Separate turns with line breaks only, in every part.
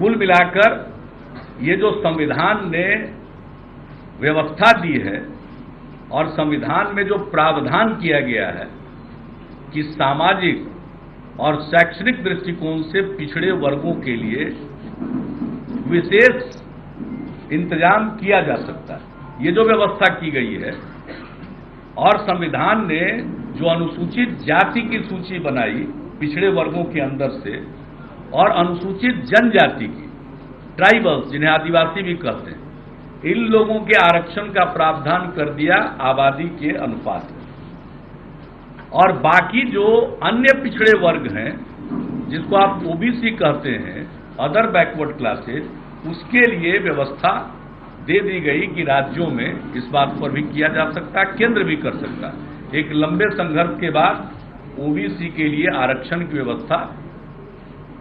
कुल मिलाकर ये जो संविधान ने व्यवस्था दी है और संविधान में जो प्रावधान किया गया है कि सामाजिक और शैक्षणिक दृष्टिकोण से पिछड़े वर्गों के लिए विशेष इंतजाम किया जा सकता है, ये जो व्यवस्था की गई है, और संविधान ने जो अनुसूचित जाति की सूची बनाई पिछड़े वर्गों के अंदर से, और अनुसूचित जनजाति की, ट्राइबल्स जिन्हें आदिवासी भी कहते हैं, इन लोगों के आरक्षण का प्रावधान कर दिया आबादी के अनुपात में। और बाकी जो अन्य पिछड़े वर्ग हैं, जिसको आप ओबीसी कहते हैं, अदर बैकवर्ड क्लासेज, उसके लिए व्यवस्था दे दी गई कि राज्यों में इस बात पर भी किया जा सकता है, केंद्र भी कर सकता है। एक लंबे संघर्ष के बाद ओबीसी के लिए आरक्षण की व्यवस्था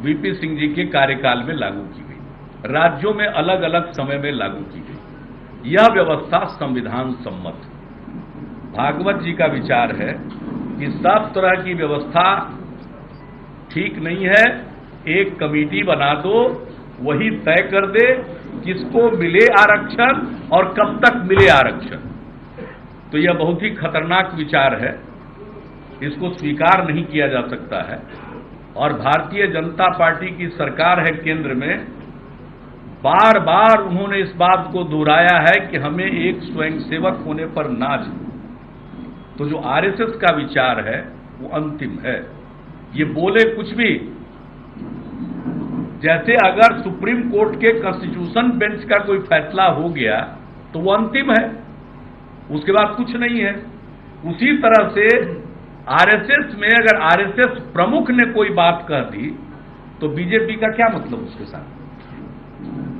वीपी सिंह जी के कार्यकाल में लागू की गई, राज्यों में अलग अलग समय में लागू की गई। यह व्यवस्था संविधान सम्मत। भागवत जी का विचार है कि सब तरह की व्यवस्था ठीक नहीं है, एक कमेटी बना दो, वही तय कर दे किसको मिले आरक्षण और कब तक मिले आरक्षण। तो यह बहुत ही खतरनाक विचार है, इसको स्वीकार नहीं किया जा सकता है। और भारतीय जनता पार्टी की सरकार है केंद्र में, बार बार उन्होंने इस बात को दोहराया है कि हमें एक स्वयंसेवक होने पर नाज है। तो जो आरएसएस का विचार है वो अंतिम है। ये बोले कुछ भी, जैसे अगर सुप्रीम कोर्ट के कॉन्स्टिट्यूशन बेंच का कोई फैसला हो गया तो वो अंतिम है, उसके बाद कुछ नहीं है। उसी तरह से आरएसएस में अगर आरएसएस प्रमुख ने कोई बात कह दी तो बीजेपी का क्या मतलब उसके साथ?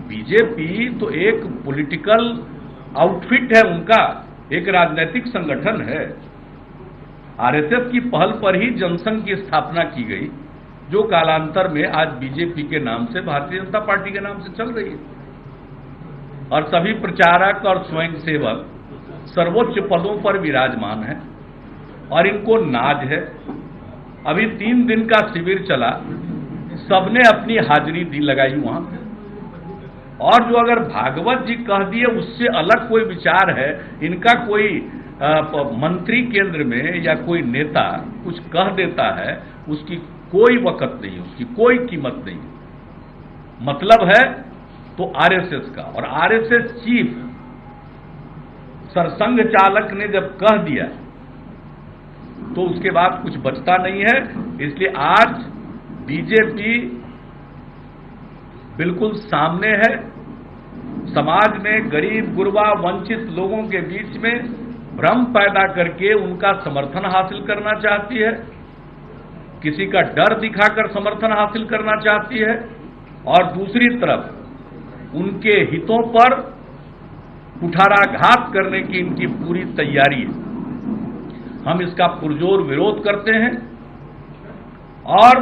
बीजेपी तो एक पॉलिटिकल आउटफिट है उनका, एक राजनीतिक संगठन है। आरएसएस की पहल पर ही जनसंघ की स्थापना की गई, जो कालांतर में आज बीजेपी के नाम से, भारतीय जनता पार्टी के नाम से चल रही है। और सभी प्रचारक और स्वयंसेवक सर्वोच्च पदों पर विराजमान है और इनको नाज है। अभी 3 दिन का शिविर चला, सबने अपनी हाजिरी दी लगाई वहां। और जो अगर भागवत जी कह दिए उससे अलग कोई विचार है, इनका कोई मंत्री केंद्र में या कोई नेता कुछ कह देता है, उसकी कोई वक़्त नहीं, उसकी कोई कीमत नहीं। मतलब है तो आरएसएस का, और आरएसएस चीफ सरसंघ चालक ने जब कह दिया तो उसके बाद कुछ बचता नहीं है। इसलिए आज बीजेपी बिल्कुल सामने है, समाज में गरीब गुरबा वंचित लोगों के बीच में भ्रम पैदा करके उनका समर्थन हासिल करना चाहती है, किसी का डर दिखाकर समर्थन हासिल करना चाहती है, और दूसरी तरफ उनके हितों पर कुठाराघात करने की इनकी पूरी तैयारी है। हम इसका पुरजोर विरोध करते हैं। और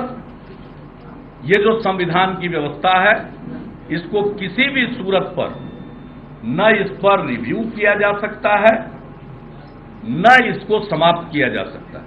ये जो संविधान की व्यवस्था है, इसको किसी भी सूरत पर न इस पर रिव्यू किया जा सकता है, न इसको समाप्त किया जा सकता है।